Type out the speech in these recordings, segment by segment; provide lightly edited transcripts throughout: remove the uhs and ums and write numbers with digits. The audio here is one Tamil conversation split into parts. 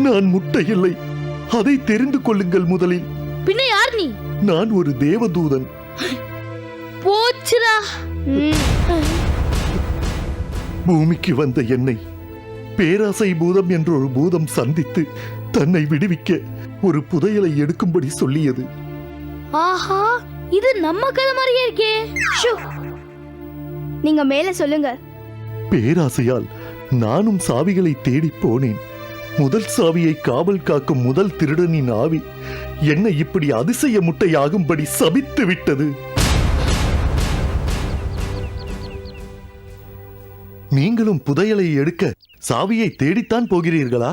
நான் முட்டை இல்லை, அதை தெரிந்து கொள்ளுங்கள் முதலில். பின்ன யார் நீ? நான் ஒரு தேவதூதன். போச்சுடா. பூமிக்கு வந்த என்னை பேராசை பூதம் என்றொரு பூதம் சந்தித்து தன்னை விடுவிக்க ஒரு புதையலை எடுக்கும்படி சொல்லியது. ஆஹா, இது நம்ம கதை மாதிரியே இருக்கே. நீங்க மேல சொல்லுங்க. பேராசையால் நானும் சாவிகளை தேடி போனேன். முதல் சாவியை காவல் காக்கும் முதல் திருடனின் ஆவி என்னை இப்படி அதிசய முட்டையாகும்படி சபித்து விட்டது. நீங்களும் புதையலை எடுக்க சாவியை தேடித்தான் போகிறீர்களா?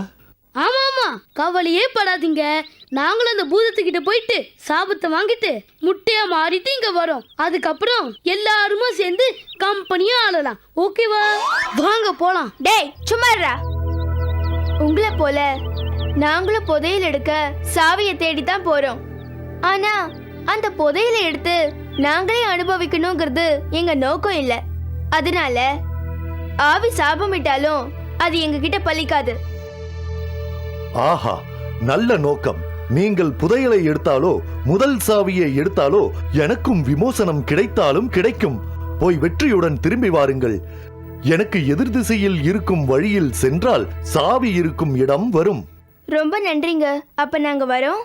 ஆமா ஆமா, கவலையே படாதீங்க. நாங்களும் அந்த பூதத்துக்கிட்ட போயிட்டு சாபத்தை வாங்கிட்டு முட்டையா மாறிட்டு இங்க வரோம். அதுக்கப்புறம் எல்லாருமா சேர்ந்து கம்பெனியா ஆளலாம். ஓகேவா? வாங்க போலாம். டேய் சும்மா இருடா. உங்களை போல நாங்களும் புதையல் எடுக்க சாவியை தேடித்தான் போறோம். ஆனா அந்த புதையலை எடுத்து நாங்களே அனுபவிக்கணுங்கிறது எங்க நோக்கம் இல்ல. அதனால ஆவி சாபமிட்டாலும் அது எங்க கிட்ட பலிக்காது. ஆஹா, நல்ல நோக்கம். நீங்கள் புதையலை எடுத்தாலோ முதல் சாவியை எடுத்தாலோ எனக்கும் விமோசனம் கிடைத்தாலும் கிடைக்கும். போய் வெற்றியுடன் திரும்பி வாருங்கள். எனக்கு எதிர் திசையில் இருக்கும் வழியில் சென்றால் சாவி இருக்கும் இடம் வரும். ரொம்ப நன்றிங்க. அப்ப நாங்க வரோம்.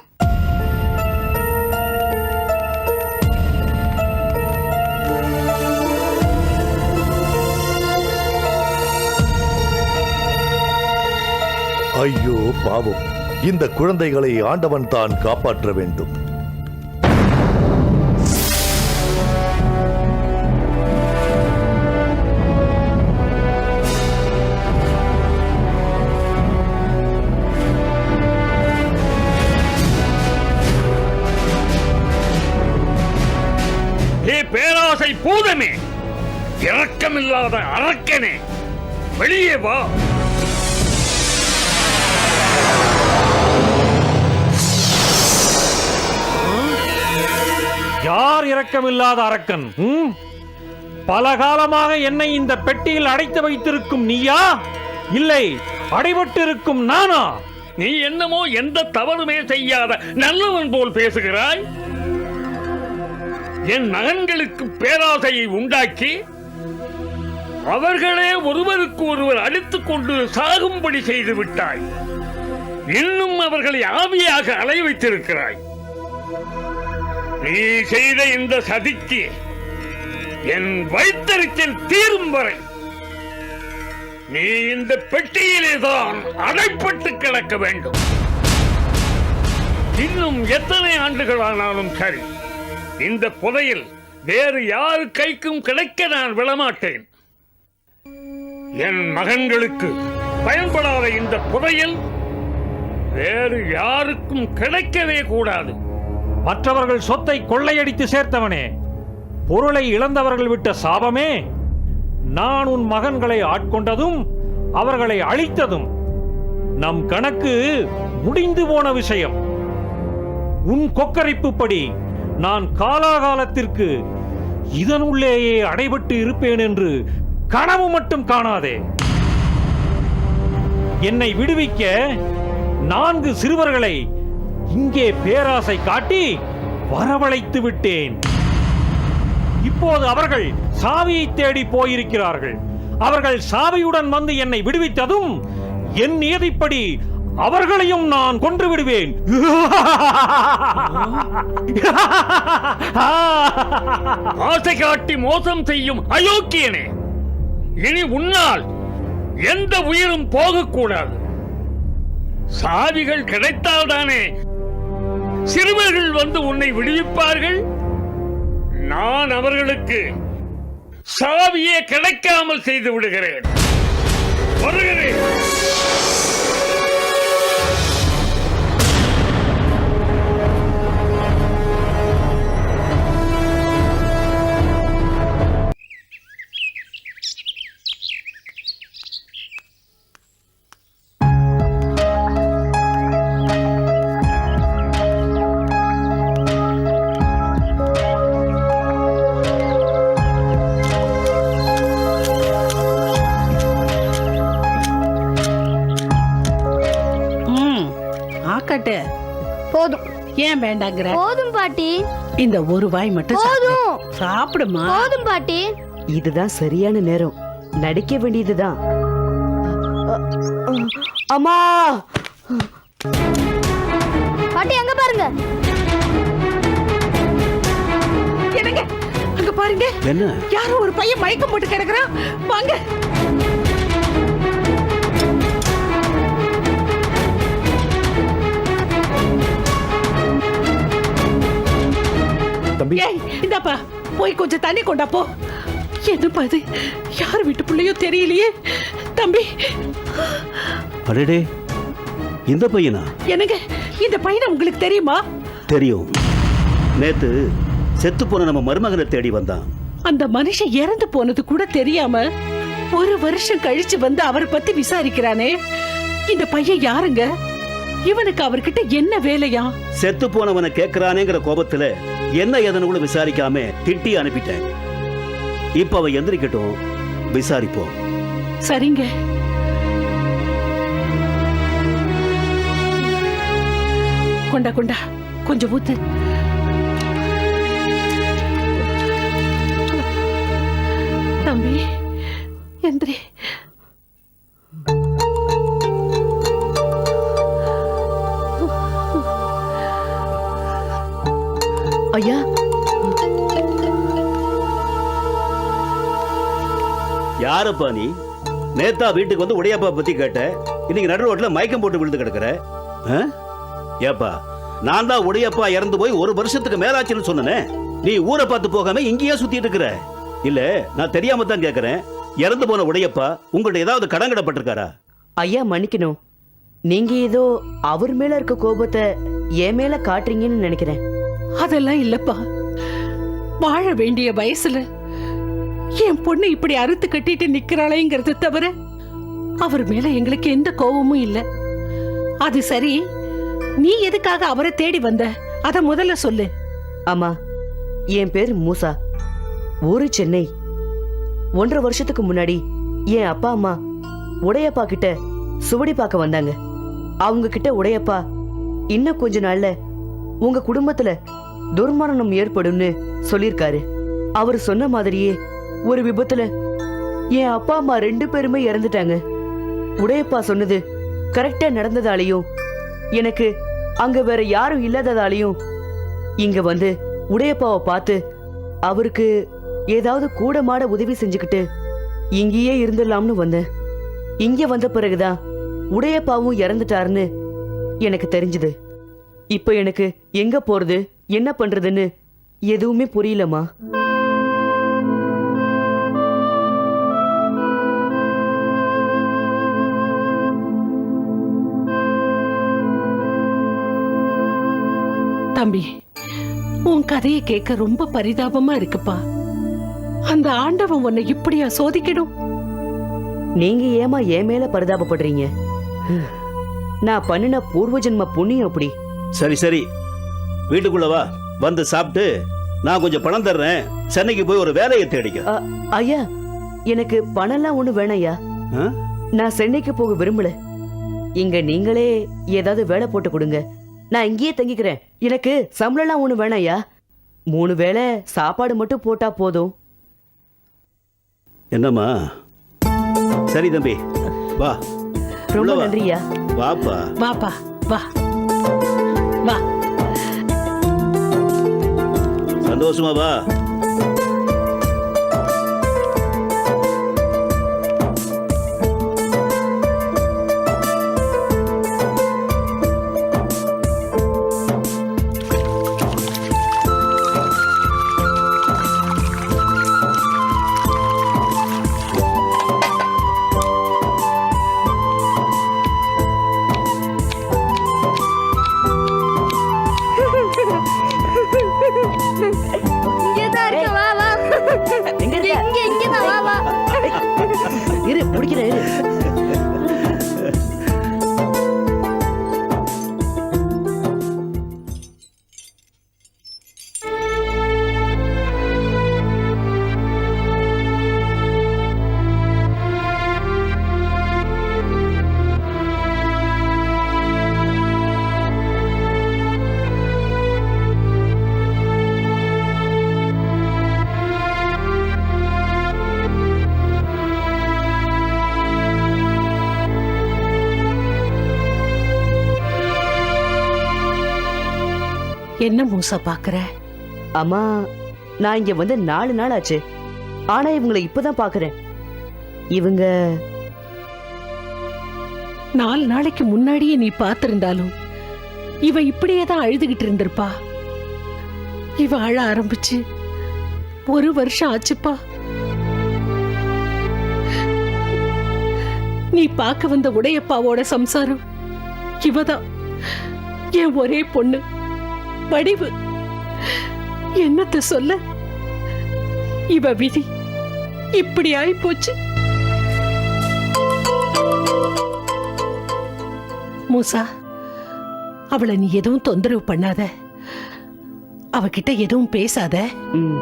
ஐயோ பாவம், இந்த குழந்தைகளை ஆண்டவன் தான் காப்பாற்ற வேண்டும். பேராசை பூதமே, இரக்கமில்லாத அரக்கனே, வெளியே வா. யார் இரக்கமில்லாத அரக்கன்? பல காலமாக என்னை இந்த பெட்டியில் அடைத்து வைத்திருக்கும் நீயா, இல்லை அடைபட்டு இருக்கும் நானா? நீ என்னமோ எந்த தவறுமே செய்யாத நல்லவன் போல் பேசுகிறாய். என் மகன்களுக்கு பேராசையை உண்டாக்கி அவர்களே ஒருவருக்கு ஒருவர் அடித்துக் கொண்டு சாகும்படி செய்து விட்டாய். இன்னும் அவர்களை ஆவியாக அலைய வைத்திருக்கிறாய். நீ செய்த இந்த சதிக்கு என் வயிற்றெரிச்சல் தீரும் வரை நீ இந்த பெட்டியிலே தான் அடைப்பட்டு கிடக்க வேண்டும். இன்னும் எத்தனை ஆண்டுகளானாலும் சரி, இந்த புதையல் வேறு யாரு கைக்கும் கிடைக்க நான் விடமாட்டேன். என் மகன்களுக்கு பயன்படாத இந்த புதையல் வேறு யாருக்கும் கிடைக்கவே கூடாது. மற்றவர்கள் சொத்தை கொள்ளையடித்து சேர்த்தவனே, பொருளை இழந்தவர்கள் விட்ட சாபமே, நான் உன் மகன்களை ஆட்கொண்டதும் அவர்களை அழித்ததும் நம் கணக்கு முடிந்து போன விஷயம். உன் கொக்கரிப்புப்படி நான் காலாகாலத்திற்கு இதனுள்ளேயே அடைபட்டு இருப்பேன் என்று கனவு மட்டும் காணாதே. என்னை விடுவிக்க 4 சிறுவர்களை இங்கே பேராசை காட்டி வரவழைத்து விட்டேன். இப்போது அவர்கள் சாவியை தேடி போயிருக்கிறார்கள். அவர்கள் சாவியுடன் வந்து என்னை விடுவித்ததும் என் நியதிப்படி அவர்களையும் நான் கொன்று விடுவேன். ஆசை காட்டி மோசம் செய்யும் அயோக்கியனே, இனி உன்னால் எந்த உயிரும் போகக்கூடாது. சாவிகள் கிடைத்தால்தானே சிறுவர்கள் வந்து உன்னை விடுவிப்பார்கள். நான் அவர்களுக்கு சாவியே கிடைக்காமல் செய்து விடுகிறேன். வருகிறேன். ஏன் வேண்டாங்கிற? போதும் பாட்டி, இந்த ஒரு வாய் மட்டும் சாப்பிடு. போதும். சாப்பிடுமா. போதும் பாட்டி. இதுதான் சரியான நேரம். நடிக்க வேண்டியதுதான். அம்மா, பாட்டி அங்க பாருங்க. என்னங்க அங்க பாருங்க, என்ன? யாரோ ஒரு பையன் மயக்கம் போட்டு கிடக்குறான். வாங்க. தம்பி, ஏய், இந்தாப்பா, போய் கொஞ்சம் தண்ணி கொண்டா போ. என்னப்பா இது, யார் வீட்டு பிள்ளையோ தெரியலையே. தம்பி, அடடே, இந்த பையனா? என்னங்க இந்த பையனை உங்களுக்கு தெரியுமா? தெரியும். நேத்து செத்து போன நம்ம மருமகனை தேடி வந்தான். அந்த மனுஷன் இறந்து போனது கூட தெரியாம ஒரு வருஷம் கழிச்சு வந்து அவரை பத்தி விசாரிக்கிறானே, இந்த பையன் யாருங்க? இவனுக்கு அவர்கிட்ட என்ன வேலையா? செத்து போனவனை கேட்கிறானேங்கிற கோபத்துல என்ன ஏதுன்னு கூட விசாரிக்காம திட்டி அனுப்பிட்டேன். இப்ப அவன் எந்திரிக்கட்டும், விசாரிப்போம். சரிங்க. கொண்டா கொண்டா, கொஞ்சம் ஊத்து. தம்பி எந்திரி. ஐயா, யாரப்பா நீ? நேத்தா வீட்டுக்கு வந்து உடையப்பா பத்தி கேட்ட, இன்னைக்கு நடு ரோட்ல மயக்கம் போட்டு விழுந்து கிடக்குற. ஆ? ஏப்பா, நான் தான் உடையப்பா இறந்து போய் ஒரு வருஷத்துக்கு மேலாச்சுன்னு சொன்னனே. நீ ஊரை பார்த்து போகாம இங்கேயே சுத்திட்டு இருக்கிற. இல்ல, நான் தெரியாம தான் கேக்குறேன். இறந்து போன உடையப்பா உங்கள்ட்ட ஏதாவது கடங்கடப்பட்டிருக்காரா? ஐயா மன்னிக்கணும். நீங்க ஏதோ அவர் மேல இருக்க கோபத்தை என் மேல காட்டுறீங்கன்னு நினைக்கிறேன். அதெல்லாம் இல்லப்பா. வாழ வேண்டிய வயசுல என் பொண்ணு இப்படி அறுத்து கட்டிட்டு நிக்கிறாளேங்கிறது தவிர அவர் மேல எங்களுக்கு எந்த கோபமும் இல்ல. அது சரி, நீ எதுக்காக அவரை தேடி வந்த? அத முதல்ல சொல்லு. ஆமா, என் பேர் மூசா, ஊரு சென்னை. 1.5 வருஷத்துக்கு முன்னாடி என் அப்பா அம்மா உடையப்பா கிட்ட சுவடி பார்க்க வந்தாங்க. அவங்க கிட்ட உடையப்பா இன்னும் கொஞ்ச நாள்ல உங்க குடும்பத்துல துர்மரணம் ஏற்படும்னு சொல்லிருக்காரு. அவர் சொன்ன மாதிரியே ஒரு விபத்துல என் அப்பா அம்மா 2 பேருமே இறந்துட்டாங்க. உடையப்பா சொன்னது கரெக்டா நடந்ததாலையும் எனக்கு அங்க வேற யாரும் இல்லாததாலையும் இங்க வந்து உடையப்பாவை பார்த்து அவருக்கு ஏதாவது கூட மாட உதவி செஞ்சுக்கிட்டு இங்கேயே இருந்துடலாம்னு வந்தேன். இங்க வந்த பிறகுதான் உடையப்பாவும் இறந்துட்டாருன்னு எனக்கு தெரிஞ்சது. இப்ப எனக்கு எங்க போறது என்ன பண்றதுன்னு எதுவுமே புரியலமா. தம்பி, உன் கதையை கேட்க ரொம்ப பரிதாபமா இருக்குப்பா. அந்த ஆண்டவன் உன்னை இப்படியா சோதிக்கணும்? நீங்க ஏமா என் மேல பரிதாபப்படுறீங்க? நான் பண்ணின பூர்வ ஜென்ம புண்ணியம் அப்படி. சரி சரி, வீட்டுக்குள்ள வா. வந்து சாப்பிட்டு நான் கொஞ்சம் பணம் தர்றேன். சென்னைக்கு போய் ஒரு வேலையை தேடிக்க. ஐயா, எனக்கு பணம்லாம் ஒண்ணு வேணாம் ஐயா. ஆ? நான் சென்னைக்கு போக விரும்பல. இங்க நீங்களே ஏதாவது வேலை போட்டு கொடுங்க. நான் இங்கேயே தங்கிக்கிறேன். எனக்கு சம்பளம்லாம் ஒண்ணு வேணாம் ஐயா. 3 வேளை சாப்பாடு மட்டும் போட்டா போதும். என்னம்மா? சரி தம்பி, வா. ரொம்ப உள்ள வா. நன்றியா. வாப்பா. வாப்பா வா வா. சந்தோஷமா வா. இங்கதான் என்ன மூசா பாக்குற? அம்மா, நான் இங்க வந்து 4 நாள் ஆச்சு. ஆனா இவங்களை இப்பதான் பாக்குறேன். இவங்க 4 நாளைக்கு முன்னாடியே நீ பார்த்திருந்தாலும் இவ இப்படியே தான் அழுதுகிட்டு இருந்திருப்பா. இவ அழ ஆரம்பிச்சு 1 வருஷம் ஆச்சுப்பா. நீ பார்க்க வந்த உடையப்பாவோட சம்சாரம் இவதான், என் ஒரே பொண்ணு வடிவு. என்னத்த சொல்ல, இவ விதி இப்படி ஆயி போச்சு. மூசா, அவளை நீ எதுவும் தொந்தரவு பண்ணாத, அவகிட்ட எதுவும் பேசாத. ம்.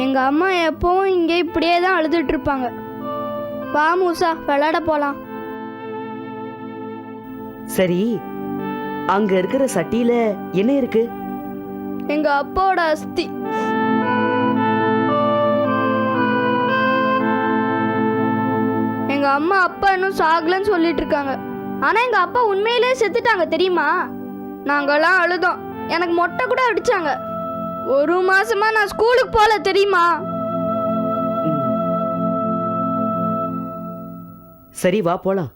எங்க அம்மா எப்பவும் இங்கே இப்படியே தான் அழுதுட்டு இருப்பாங்க. வா மூசா, விளையாட போலாம். சரி, அங்க இருக்கிற சட்டியில என்ன இருக்கு? எங்க அப்பாவோட அஸ்தி. எங்க அம்மா அப்பா இன்னும் சாகலன்னு சொல்லிட்டு இருக்காங்க. ஆனா எங்க அப்பா உண்மையிலே செத்துட்டாங்க தெரியுமா? நாங்கெல்லாம் அழுதோம். எனக்கு மொட்டை கூட அடிச்சாங்க. 1 மாசமா நான் ஸ்கூலுக்கு போல தெரியுமா? சரி, வா போலாம்.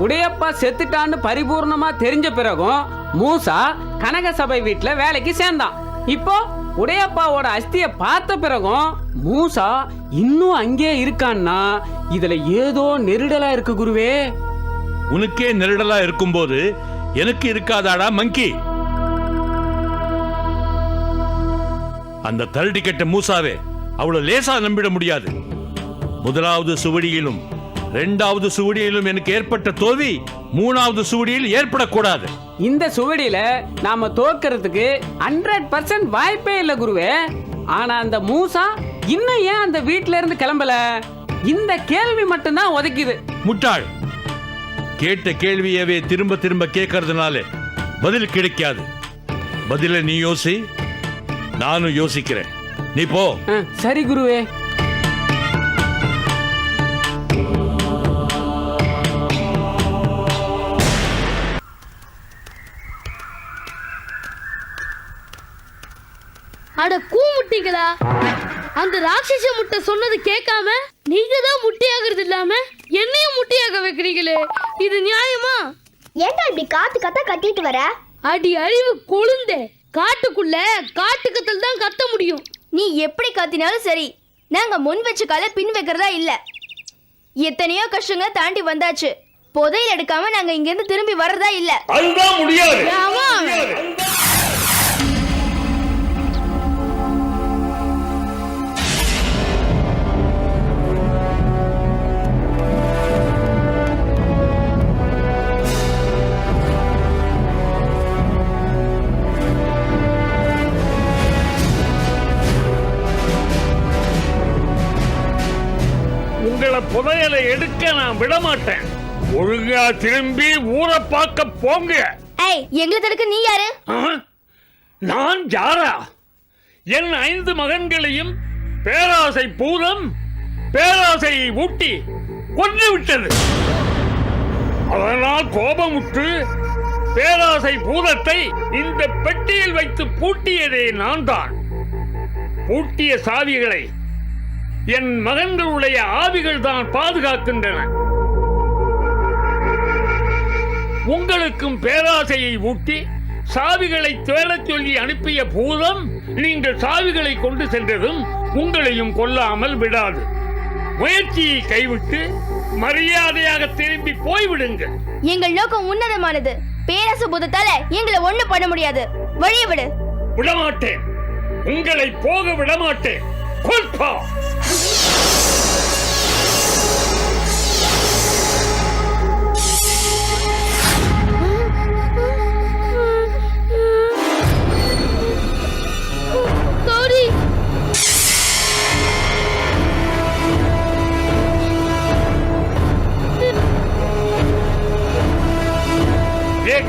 உடையப்பா செத்துட்டான்னு பரிபூர்ணமா தெரிஞ்ச பிறகும் மூசா கனக சபை வீட்டுல வேலைக்கு சேர்ந்தான். இப்போ உடையப்பாவோட அஸ்திய பார்த்த பிறகும் மூசா இன்னும் அங்கே இருக்கான்னா இதுல ஏதோ நெருடலா இருக்கு குருவே. உனக்கே நெருடலா இருக்கும்போது எனக்கு இருக்காதாடா மங்கி? அந்த தரடி கெட்ட மூசாவே அவ்வளவு லேசா நம்பிட முடியாது. முதலாவது சுவடியிலும் 2வது சுவடியிலும் எனக்கு ஏற்பட்ட தோல்வி 3வது சுவடியில் ஏற்படக்கூடாது. இந்த சுவடியில நாம தோக்கிறதுக்கு 100% வாய்ப்பே இல்ல குருவே. ஆனா அந்த மூசா இன்னும் ஏன் அந்த வீட்ல இருந்து கிளம்பல? இந்த கேள்வி மட்டும்தான் உதைக்குது. முட்டாள், கேட்ட கேள்வியவே திரும்ப திரும்ப கேட்கறதுனால பதில் கிடைக்காது. பதில நீ யோசி, நானும் யோசிக்கிறேன். நீ போ. சரி குருவே. அட கூமுட்டிங்களா, அந்த ராட்சச முட்டை சொன்னது கேட்காம நீங்க தான் முட்டையாகிறது இல்லாம என்னையும் முட்டையாக வைக்கிறீங்களே, இது நியாயமா? ஏன்டா இப்படி காத்து கத்த கத்திட்டு வர? அடி அறிவு கொழுந்தே, காட்டுக்குள்ள காட்டுக்கத்தல் தான் கத்த முடியும். நீ எப்படி கத்தினாலும் சரி, நாங்க முன் வச்ச கால பின் வைக்கிறதா இல்ல. எத்தனையோ கஷ்டங்களை தாண்டி வந்தாச்சு. புதையல் எடுக்காம நாங்க இங்க இருந்து திரும்பி வர்றதா இல்ல. அதுதான் முடியாது. ஆமா. உங்களை புதையலை எடுக்க நான் விட மாட்டேன். ஒழுங்கா திரும்பி ஊரை பார்க்க போங்க. ஏய், எங்களை தடுக்க நீ யாரு? நான் யாரா? என் 5 மகன்களையும் பேராசை பூதம் பேராசையை ஊட்டி கொன்று விட்டது. அதனால் கோபமுற்று பேராசை பூதத்தை இந்த பெட்டியில் வைத்து பூட்டியதே நான் தான். பூட்டிய சாவிகளை என் மகன்களுடைய ஆவிகள் தான் பாதுகாக்கின்றன. உங்களுக்கும் பேராசையை ஊட்டி சாவிகளை தேடச் சொல்லி அனுப்பிய பூதம் நீங்கள் சாவிகளை கொண்டு சென்றதும் உங்களையும் கொல்லாமல் விடாது. முயற்சியை கைவிட்டு மரியாதையாக திரும்பி போய்விடுங்கள். எங்கள் நோக்கம் உன்னதமானது. பேராசை பூதத்தால எங்களை ஒண்ணு பண்ண முடியாது. வழிய விடு. விடமாட்டேன், உங்களை போக விடமாட்டேன். கொல்பா.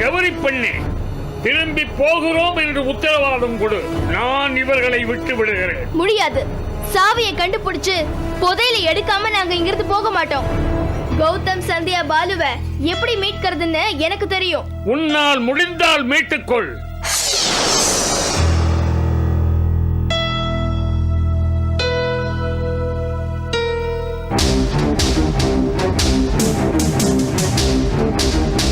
கௌரி பெண்ணே, திரும்பி போகிறோம் என்று உத்தரவாதம் கொடு. நான் இவர்களை விட்டு விடுகிறேன். முடியாது. சாவியை கண்டுபிடிச்சு புதையில எடுக்காம நாங்க இங்கிருந்து போக மாட்டோம். கௌதம், சந்தியா, பாலுவை எப்படி மீட்கிறதுன்னு எனக்கு தெரியும். உன்னால் முடிந்தால் மீட்டுக்கொள்.